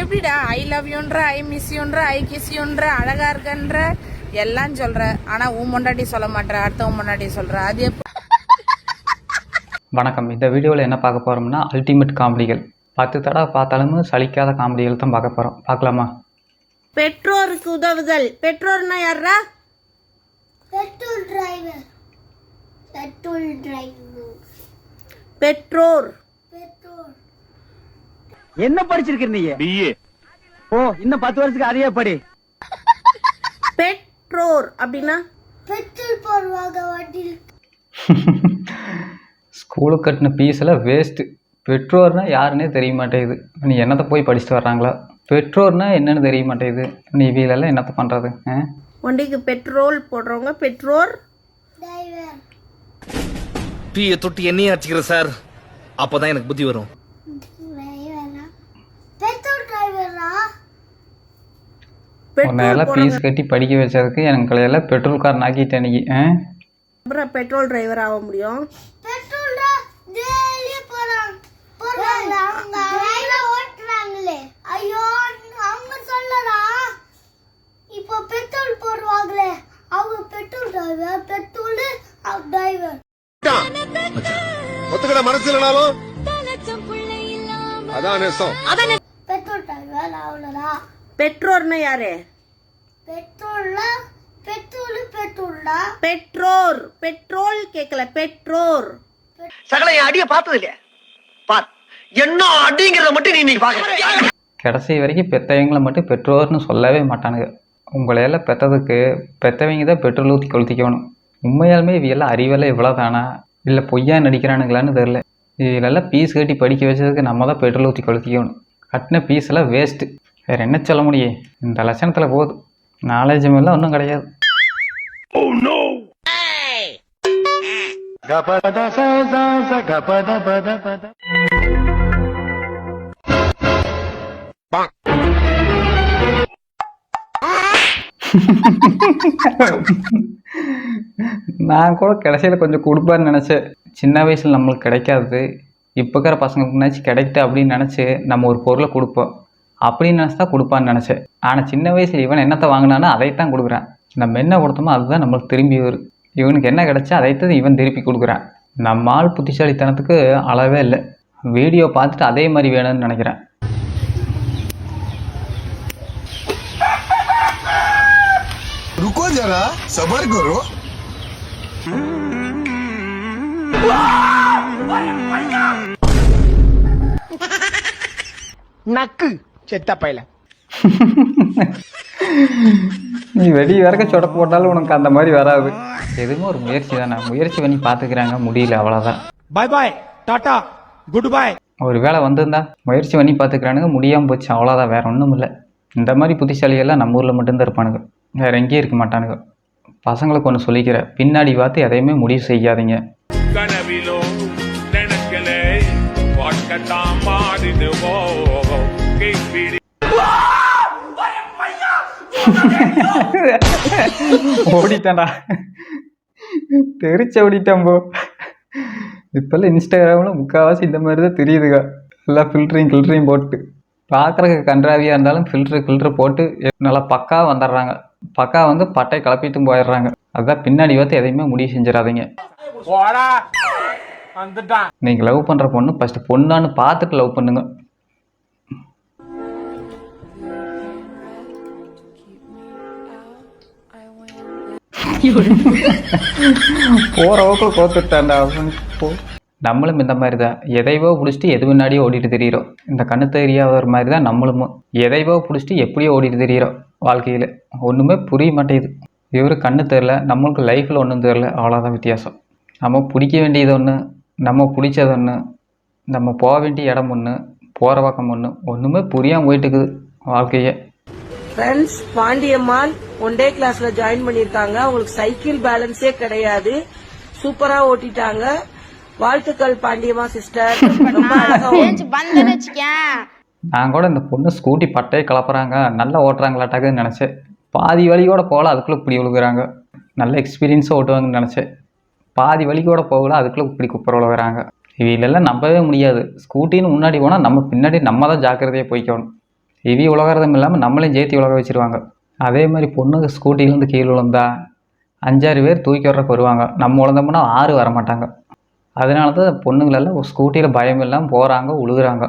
எப்படிடா I love யூன்ற, I miss யூன்ற, ஐ கிஸ் யூன்ற, அழகா இருக்கன்ற எல்லாம் சொல்ற, ஆனா உன் முன்னாடி சொல்ல மாட்டேற, அடுத்தவன் முன்னாடி சொல்ற, அது எப்ப? வணக்கம். இந்த வீடியோவில் என்ன பார்க்க போகிறோம்னா அல்டிமேட் காமெடிகள். 10 தடவை பார்த்தாலும் சலிக்காத காமெடிகள் தான் பார்க்க போகிறோம். பார்க்கலாமா? பெற்றோருக்கு உதவுதல். பெற்றோர்னா யாரா? Petrol driver. Petrol driver. பெற்றோர். பெட்ரோல். என்ன படிச்சிருக்க நீ? பிஏ. ஓ, இன்னும் 10 வருஷத்துக்கு அதையே படி. பெற்றோர் அப்படின்னா பெட்ரோல் போடுவாங்க வண்டியில். ஸ்கூலுக்கு கட்டின பீஸில் வேஸ்ட்டு. பெற்றோர்னா யாருன்னே தெரிய மாட்டேங்குது. நீ என்னத்தை போய் படிச்சுட்டு வர்றாங்களா? பெற்றோர்னா என்னன்னு தெரிய மாட்டேங்குது. நீ வீலெல்லாம் என்னத்தை பண்ணுறது? வண்டிக்கு பெட்ரோல் போடுறவங்க பெற்றோர். டிரைவர். பீயை தொட்டு எண்ணெயே அடிச்சுக்கிற சார், அப்போதான் எனக்கு புத்தி வரும். டிரைவரா? பெட்ரோல் டிரைவரா? உன்னையெல்லாம் பீஸ் கட்டி படிக்க வச்சதுக்கு எங்களையெல்லாம் பெட்ரோல் காரன் ஆக்கிட்டேன் நீ. அப்புறம் பெட்ரோல் டிரைவர் ஆக முடியும். பெட்ரோல் டெய்லி போறாங்க அவங்க டிரைவர் ஓட்டுறாங்களே. ஐயோ, அவங்க சொல்லறா. இப்போ பெட்ரோல் போடுவாங்களே, அவங்க பெட்ரோல் டிரைவர். Petrol driver. ஒத்துக்கிட மனசு இல்லனாலும் அதான் நேசம். பெட்ரோல் டிரைவர் அவ்வளோதான். பெற்றோர்னா யாரு? பெட்ரோல்ல பெட்ரோல். பெட்ரோல்டா பெற்றோர். பெட்ரோல் கேட்கல, பெற்றோர். சகல என் அடிய பார்த்தது இல்லையா? பார், என்ன அடிங்கிறத மட்டும் நீ பாக்க. கடைசி வரைக்கும் பெற்றவங்களை மட்டும் பெற்றோர்னு சொல்லவே மாட்டானுங்க. உங்களையெல்லாம் பெற்றதுக்கு பெற்றவங்க தான் பெட்ரோல் ஊற்றி கொளுத்திக்கணும். உண்மையாலுமே இவையெல்லாம் அறிவெல்லாம் இவ்வளோ தானா, இல்லை பொய்யா நடிக்கிறானுங்களான்னு தெரில. இதிலெல்லாம் பீஸ் கட்டி படிக்க வச்சதுக்கு நம்ம தான் பெட்ரோல் ஊற்றி கொளுத்திக்கணும். கட்டின பீஸெல்லாம் வேஸ்ட்டு. வேறு என்ன சொல்ல முடியும்? இந்த லட்சணத்தில் போகுது. நாலேஜும் எல்லாம் ஒன்றும் கிடையாது. நான் கூட கடைசியில் கொஞ்சம் கொடுப்பான்னு நினச்சேன். சின்ன வயசில் நம்மளுக்கு கிடைக்காது, இப்போ இருக்கிற பசங்களுக்குனாச்சும் கிடைக்கிட்டு அப்படின்னு நினச்சி நம்ம ஒரு பொருளை கொடுப்போம். அப்படின்னு நினச்சி தான் கொடுப்பான்னு நினச்சேன். ஆனால் சின்ன வயசில் இவன் என்னத்தை வாங்கினானோ அதைத்தான் கொடுக்குறான். நம்ம என்ன கொடுத்தோமோ அதுதான் நம்மளுக்கு திரும்பி வரும். இவனுக்கு என்ன கிடைச்சா அதைத்தான் இவன் திருப்பி கொடுக்குறான். நம்ம ஆள் புத்திசாலித்தனத்துக்கு அளவே இல்லை. வீடியோ பார்த்துட்டு அதே மாதிரி வேணும்னு நினைக்கிறேன். रुको जरा सबर करो. நக்கு செத்த பையல. நீ வெளியே வரைக்கும் சொடக்கு போட்டாலும் உனக்கு அந்த மாதிரி வராது. எதுவுமே ஒரு முயற்சி தானே. முயற்சி பண்ணி பார்த்துக்கிறாங்க, முடியல, அவ்வளோதான். பாய் பாய், டாடா, குட் பாய். ஒரு வேளை வந்திருந்தா முயற்சி பண்ணி பார்த்துக்கிறானுங்க, முடியாமல் போச்சு, அவ்வளோதான். வேற ஒன்றும் இல்லை. இந்த மாதிரி புத்திசாலிகள்லாம் நம்ம ஊரில் மட்டும்தான் இருப்பானுங்க, வேற எங்கேயும் இருக்க மாட்டானுங்க. பசங்களுக்கு ஒன்று சொல்லிக்கிற, பின்னாடி பார்த்து எதையுமே முடிவு செய்யாதீங்க. ஓடிட்டான்டா, தெரிச்ச ஓடிட்டான் போ. இப்பெல்லாம் இன்ஸ்டாகிராமில் முக்கால்வாசி இந்த மாதிரி தான் தெரியுதுங்க. எல்லாம் ஃபில்டரையும் போட்டு பார்க்குறக்கு கன்றாவியாக இருந்தாலும் ஃபில்ட்ரு போட்டு நல்லா பக்கா வந்துடுறாங்க. பக்கா வந்து பட்டை கிளப்பிட்டும் போயிடுறாங்க. அதுதான் பின்னாடி பார்த்து எதையுமே முடிவு செஞ்சிடாதீங்க. நீங்கள் லவ் பண்ணுற பொண்ணு ஃபஸ்ட்டு பொண்ணான்னு பார்த்துட்டு லவ் பண்ணுங்க. போகிற வகுப்பில் கோத்துட்டாண்டா. நம்மளும் இந்த மாதிரி தான் எதைவோ பிடிச்சிட்டு எது முன்னாடியோ ஓடிட்டு தெரியிறோம். இந்த கண்ணு தெரியாத மாதிரி தான் நம்மளும் எதைவோ பிடிச்சிட்டு எப்படியோ ஓடிட்டு தெரியிறோம். வாழ்க்கையில் ஒன்றுமே புரிய மாட்டேங்குது. இவர் கண்ணு தெரில, நம்மளுக்கு லைஃப்பில் ஒன்றும் தெரில, அவ்வளோதான் வித்தியாசம். நம்ம பிடிக்க வேண்டியது ஒன்று, நம்ம பிடிச்சது ஒன்று, நம்ம போக வேண்டிய இடம் ஒன்று, போகிற பக்கம் ஒன்று, ஒன்றுமே புரியாமல் போயிட்டுக்குது வாழ்க்கையே. ஃப்ரெண்ட்ஸ், பாண்டியம்மாள் ஒன் டே கிளாஸ்ல ஜாயின் பண்ணிருக்காங்க. அவங்களுக்கு சைக்கிள் பேலன்ஸே கிடையாது, சூப்பரா ஓட்டிட்டாங்க. வாழ்த்துக்கள் பாண்டியம்மா சிஸ்டர். நான் கூட இந்த பொண்ணு ஸ்கூட்டி பட்டையை கலப்புறாங்க, நல்லா ஓட்டுறாங்களாட்டாக்குன்னு நினச்சேன். பாதி வழியோட போகல, அதுக்குள்ளே இப்படி விழுகுறாங்க. நல்ல எக்ஸ்பீரியன்ஸாக ஓட்டுவாங்கன்னு நினச்சேன். பாதி வழிக்கூட போகல, அதுக்குள்ளே இப்படி குப்பரை விழுகிறாங்க. இவையிலெல்லாம் நம்பவே முடியாது. ஸ்கூட்டின்னு முன்னாடி போனால் நம்ம பின்னாடி நம்ம தான் ஜாக்கிரதையாக போய்க்கணும். இவி உலகிறதும் இல்லாமல் நம்மளையும் சேர்த்து உலக வச்சுருவாங்க. அதே மாதிரி பொண்ணுங்க ஸ்கூட்டிலேருந்து கீழே விழுந்தா 5-6 பேர் தூக்கி வர்றதுக்கு வருவாங்க. நம்ம உழந்தோம்னா 6 வரமாட்டாங்க. அதனால தான் பொண்ணுங்களெல்லாம் ஸ்கூட்டியில் பயம் இல்லாமல் போகிறாங்க, உழுகுறாங்க.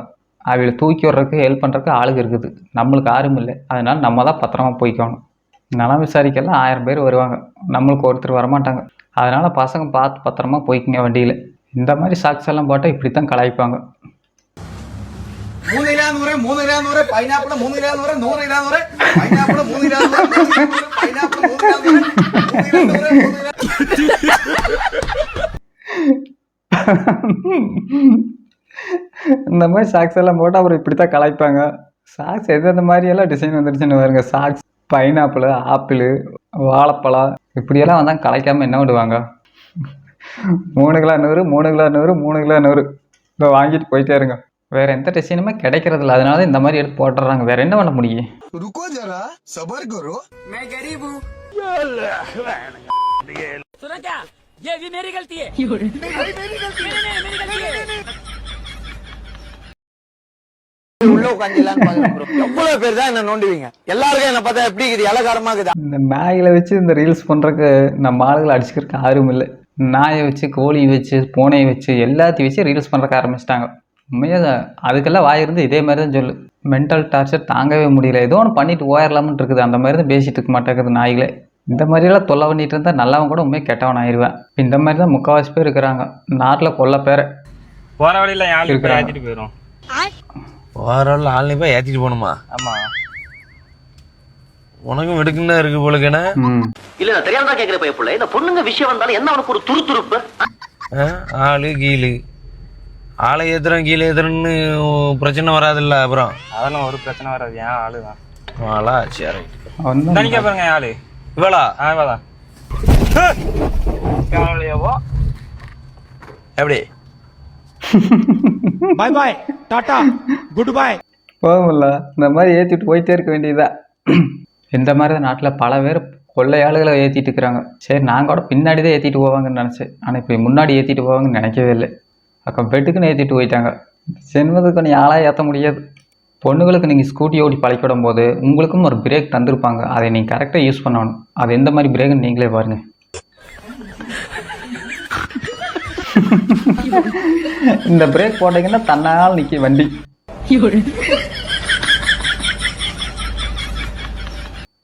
அவளை தூக்கி வர்றதுக்கு ஹெல்ப் பண்ணுறதுக்கு ஆளுங்க இருக்குது, நம்மளுக்கு யாரும் இல்லை. அதனால நம்ம தான் பத்திரமா போய்க்கணும். நலம் விசாரிக்கலாம் 1000 பேர் வருவாங்க, நம்மளுக்கு ஒருத்தர் வரமாட்டாங்க. அதனால் பசங்க பார்த்து பத்திரமா போய்க்குங்க வண்டியில். இந்த மாதிரி சாக்ஸ் எல்லாம் போட்டால் இப்படி தான் கலாய்ப்பாங்க. 3 പൈനാപ്പിൾ 3 100 പൈനാപ്പിൾ 3 പൈനാപ്പിൾ 3 இந்த மாதிரி சாக்ஸ் எல்லாம் போட்டு அப்புறம் இப்படி தான் கலாய்ப்பாங்க. சாக்ஸ் எந்தெந்த மாதிரியெல்லாம் டிசைன் வந்துருச்சுன்னு பாருங்க. சாக்ஸ் பைனாப்பிள், ஆப்பிள், வாழைப்பழம் இப்படியெல்லாம் வந்தால் கலாய்க்காமல் என்ன விடுவாங்க. 3 கிலோ 100, 3 கிலோ 100, 3 கிலோ 100 இதை வாங்கிட்டு போயிட்டே இருங்க. வேறு எந்த டிசைனுமே கிடைக்கிறதில்ல. அதனால இந்த மாதிரி எடுத்து போட்டுடுறாங்க. வேறு என்ன பண்ண முடியும்? रुको जरा सबर करो உள்ள உட்காந்துலான்னு பாக்குறேன் bro. எவ்வளவு பேர் தான் என்ன நோண்டுவீங்க? எல்லாருக்கும் என்ன பார்த்தா எப்படி இருக்குது? இலகாரமா இருக்குதா? இந்த நாய்களை வச்சு இந்த ரீல்ஸ் பண்ணுறதுக்கு நம்ம ஆளுகளை அடிச்சுக்கிறதுக்கு யாரும் இல்லை. நாயை வச்சு, கோழியை வச்சு, பூனையை வச்சு எல்லாத்தையும் வச்சு ரீல்ஸ் பண்ணுறதுக்கு ஆரம்பிச்சிட்டாங்க. உண்மையாக அதுக்கெல்லாம் வாயிருந்து இதே மாதிரி தான் சொல்லு. மென்டல் டார்ச்சர் தாங்கவே முடியல. ஏதோ ஒன்று பண்ணிட்டு ஓயிடலாம்னு இருக்குது. அந்த மாதிரி தான் பேசிட்டு இருக்க மாட்டேங்குது நாய்களே. இந்த மாதிரியெல்லாம் தொல்லை பண்ணிட்டு இருந்தால் நல்லவன் கூட உண்மையாக கெட்டவன் ஆயிடுவேன். இந்த மாதிரி தான் முக்கால்வாசி பேர் இருக்கிறாங்க நாட்டில். கொல்ல பேரை போற வழியில ஏத்திட்டு போயிடும். வார ஆள்னி போய் ஏத்திட்டு போகணுமா? ஆமா, உனக்கும் வெடுக்குன்னு இருக்கு போலுக்கேனா? இல்ல நான் தெரியாம தான் கேக்குற பையப்புள்ள. இந்த பொண்ணுங்க விஷயம் வந்தாலும் என்ன அவனுக்கு ஒரு துருதுருப்பு? ஆளு கீழு ஆளை ஏத்துறோம் கீழே ஏத்துறோன்னு பிரச்சனை வராதுல்ல அப்புறம்? அதெல்லாம் ஒரு பிரச்சனை வராது. ஏன் ஆளுதான் ஆளா சரி. தனிக்க பாருங்க ஆளு. இவளா? இவதான் எப்படி? பாய் பாய், டாடா, குட் பாய். போகும்ல. இந்த மாதிரி ஏற்றிட்டு போயிட்டே இருக்க வேண்டியதா. இந்த மாதிரி தான் நாட்டில் பல பேர் கொள்ளை ஆளுகளை ஏற்றிட்டு இருக்கிறாங்க. சரி, நான் கூட பின்னாடி தான் ஏற்றிட்டு போவாங்கன்னு நினச்சேன். ஆனால் இப்போ முன்னாடி ஏற்றிட்டு போவாங்கன்னு நினைக்கவே இல்லை. அக்கா பெட்டுக்குன்னு ஏற்றிட்டு போயிட்டாங்க. சென்மதுக்கு நீ ஆளாக ஏற்ற முடியாது. பொண்ணுங்களுக்கு நீங்கள் ஸ்கூட்டி ஓட்டி பழக்கிவிடும் போது உங்களுக்கும் ஒரு பிரேக் தந்திருப்பாங்க. அதை நீங்கள் கரெக்டாக யூஸ் பண்ணணும். அது எந்த மாதிரி பிரேக்குன்னு நீங்களே பாருங்கள். இந்த பிரேக் போட்டீங்கன்னா தன்னால் நிற்க வண்டி.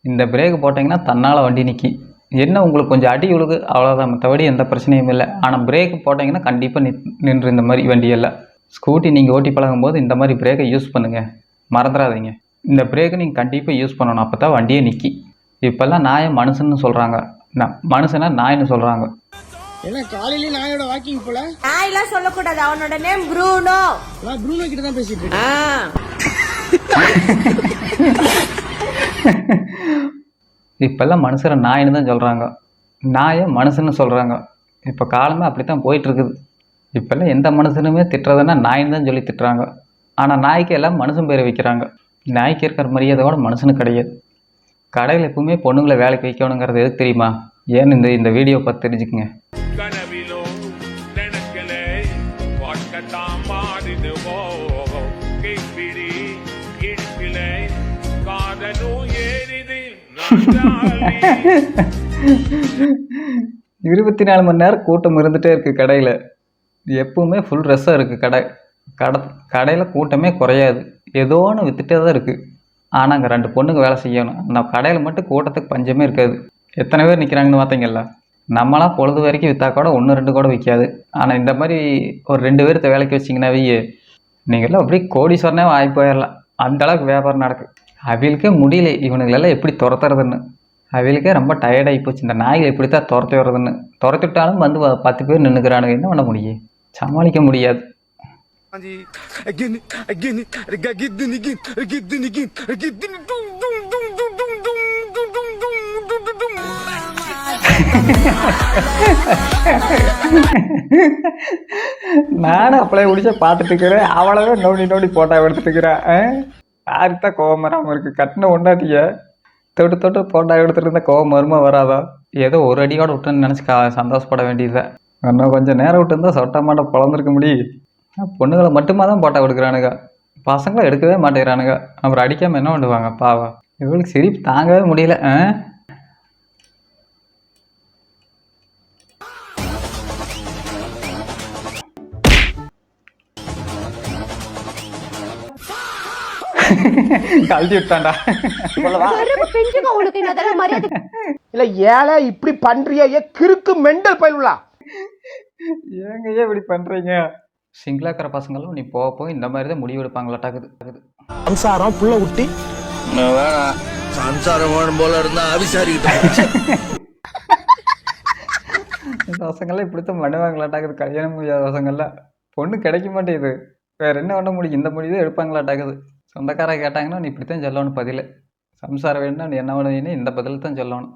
இந்த பிரேக் போட்டிங்கன்னா தன்னால் வண்டி நிற்கி. என்ன உங்களுக்கு கொஞ்சம் அடி உழுகு அவ்வளோதான், மற்றபடி எந்த பிரச்சனையும் இல்லை. ஆனால் பிரேக் போட்டிங்கன்னா கண்டிப்பாக நின்று இந்த மாதிரி வண்டியெல்லாம். ஸ்கூட்டி நீங்கள் ஓட்டி பழகும் போது இந்த மாதிரி பிரேக்கை யூஸ் பண்ணுங்கள், மறந்துடாதீங்க. இந்த பிரேக்கை நீங்கள் கண்டிப்பாக யூஸ் பண்ணணும், அப்போ தான் வண்டியே நிற்கி. இப்போல்லாம் நாயை மனுஷன்னு சொல்கிறாங்க, மனுஷனா நாயின்னு சொல்கிறாங்க. என்ன காலையில நாயோட வாக்கிங் போல? நாயெல்லாம் சொல்லக்கூடாது. அவனோட நேம் ப்ரூனோ. நான் ப்ரூனோ கிட்ட தான் பேசிட்டு இருக்கேன். இப்போல்லாம் மனுஷரை நாயின்னு தான் சொல்கிறாங்க, நாயை மனுஷன்னு சொல்கிறாங்க. இப்போ காலமே அப்படி தான் போயிட்டுருக்குது. இப்போல்லாம் எந்த மனுஷனுமே திட்டுறதுன்னா நாயின்னு தான் சொல்லி திட்டுறாங்க. ஆனால் நாய்க்கு எல்லாம் மனுஷன் பேரை வைக்கிறாங்க. நாய்க்கு இருக்கிற மரியாதை கூட மனுஷனுக்கு கிடையாது. கடையில் எப்பவுமே பொண்ணுங்களை வேலைக்கு வைக்கணுங்கிறது எதுக்கு தெரியுமா? ஏன்னு இந்த வீடியோ பார்த்து தெரிஞ்சுக்குங்க. இருபத்தி 4 மணி நேரம் கூட்டம் இருந்துகிட்டே இருக்குது கடையில். எப்பவுமே ஃபுல் ரஷ்ஷாக இருக்குது கடையில் கூட்டமே குறையாது. ஏதோ ஒன்று விற்றுட்டே தான் இருக்குது. ஆனால் அங்கே 2 பொண்ணுங்க வேலை செய்யணும். அந்த கடையில் மட்டும் கூட்டத்துக்கு பஞ்சமே இருக்காது. எத்தனை பேர் நிற்கிறாங்கன்னு பார்த்தீங்களா? நம்மளாம் பொழுது வரைக்கும் விற்றா கூட 1-2 கூட விற்காது. ஆனால் இந்த மாதிரி ஒரு 2 பேர்த்த வேலைக்கு வச்சிங்கன்னாவே நீங்கள்லாம் அப்படியே கோடீஸ்வரனே வாங்கி போயிடலாம். அந்தளவுக்கு வியாபாரம் நடக்குது. அவங்களுக்கே முடியல இவனுங்களெல்லாம் எப்படி துரத்துறதுன்னு. அவங்களுக்கே ரொம்ப டயர்டாகி போச்சு. இந்த நாய்கள் எப்படி தான் துரத்தி வர்றதுன்னு. துரத்திட்டாலும் வந்து 10 பேர் நின்றுக்கிறானுங்க. என்ன பண்ண முடியும்? சமாளிக்க முடியாது. நானும் அப்படியே பிடிச்ச பார்த்துட்டு இருக்கிறேன். அவ்வளவே நோண்டி போட்டோ எடுத்துட்டு இருக்கிறேன். யாருக்குதான் கோவம் வராமல் இருக்குது? கட்டின ஒண்டாட்டிய தொட்டு போட்டோ எடுத்துட்டு இருந்தால் கோவம் வருமா வராதா? ஏதோ ஒரு அடியோட விட்டுன்னு நினச்சி சந்தோஷப்பட வேண்டியதுதான். இன்னும் கொஞ்சம் நேரம் விட்டுருந்தா சொட்ட மாட்ட பிறந்திருக்க முடியும். பொண்ணுங்களை மட்டுமா தான் போட்டோ எடுக்கிறானுங்க. பசங்களும் எடுக்கவே மாட்டேங்கிறானுங்க. அப்புறம் அடிக்காமல் என்ன பண்ணுவாங்க பாவம். இவளுக்கு சிரிப்பு தாங்கவே முடியல. கழட்டி விட்டான்டா. இல்ல ஏழை இப்படி பண்றியா கிறுக்கு மெண்டல் பயிலுலா. ஏங்க இப்படி பண்றீங்க? சிங்கிளா இருக்கிற பசங்களும் நீ போக இந்த மாதிரி தான் முடிவு எடுப்பாங்களாட்டாக்குது. சம்சாரம் புள்ள குட்டி சம்சாரம் வேணும் போல இருந்தா அவிசாரிக்கிட்ட பசங்கள்லாம் இப்படித்தான் பண்ணுவாங்களாட்டாக்குது. கல்யாணம் முடியாத பசங்கள்லாம் பொண்ணு கிடைக்க மாட்டேங்குது. வேற என்ன பண்ண முடியும்? இந்த முடிவு தான் எடுப்பாங்களாட்டாக்குது. சொந்தக்கார கேட்டாங்கன்னா நீ இப்படித்தான் சொல்லணும் பதில். சம்சாரம் வேணும்னா நீ என்ன பண்ணுவீன்னு இந்த பதில் தான் சொல்லணும்.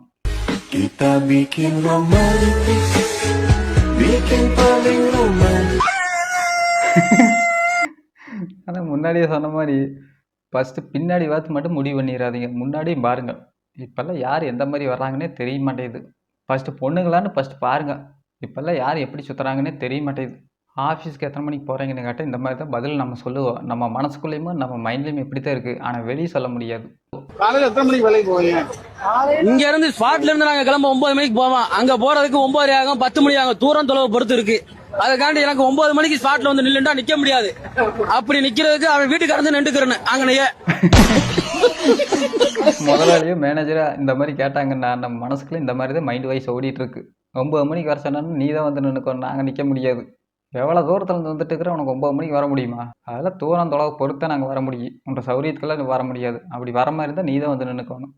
ஆனால் முன்னாடியே சொன்ன மாதிரி ஃபஸ்ட்டு பின்னாடி பார்த்து மட்டும் முடிவு பண்ணிடாதீங்க, முன்னாடியும் பாருங்கள். இப்போல்லாம் யார் எந்த மாதிரி வர்றாங்கன்னே தெரிய மாட்டேங்குது. ஃபஸ்ட்டு பொண்ணுங்களான்னு ஃபஸ்ட்டு பாருங்கள். இப்போல்லாம் யார் எப்படி சுற்றுறாங்கன்னே தெரிய மாட்டேங்குது. ஆஃபீஸ்க்கு எத்தனை மணிக்கு போகிறீங்கன்னு கேட்டால் இந்த மாதிரி தான் பதில் நம்ம சொல்லுவோம். நம்ம மனசுக்குள்ளேயுமே நம்ம மைண்ட்லேயுமே இப்படி தான் இருக்குது. ஆனால் வெளியே சொல்ல முடியாது. காலையில எத்தனை மணிக்கு வேலைக்கு போவீங்க? இங்க இருந்து ஸ்பாட்ல இருந்து நாங்க கிளம்ப 9 மணிக்கு போவோம். அங்க போறதுக்கு 9 ஆகும் 10 மணி ஆகும். தூரம் தொலைவு பொறுத்து இருக்கு. அதுக்காண்டி எனக்கு 9 மணிக்கு ஸ்பாட்ல வந்து நில்லுண்டா நிக்க முடியாது. அப்படி நிக்கிறதுக்கு அவன் வீட்டுக்கு கடந்து நின்றுக்கிறேன்னு அங்கனையே. முதலாளியும் மேனேஜரா இந்த மாதிரி கேட்டாங்கன்னா நம்ம மனசுக்குள்ள இந்த மாதிரி தான் மைண்ட் வைஸ் ஓடிட்டு இருக்கு. 9 மணிக்கு வர சொன்னாலும் நீ தான் வந்து நின்றுக்கணும், நாங்கள் நிற்க முடியாது. எவ்வளோ தூரத்தில் இருந்து வந்துட்டு இருக்கிற உனக்கு 9 மணிக்கு வர முடியுமா? அதெல்லாம் தூரம் தொலைவு பொறுத்து நாங்கள் வர முடியும். உன்ற சௌரியத்துக்கெல்லாம் வர முடியாது. அப்படி வர மாதிரி இருந்தால் நீ தான் வந்து நின்றுக்கணும்.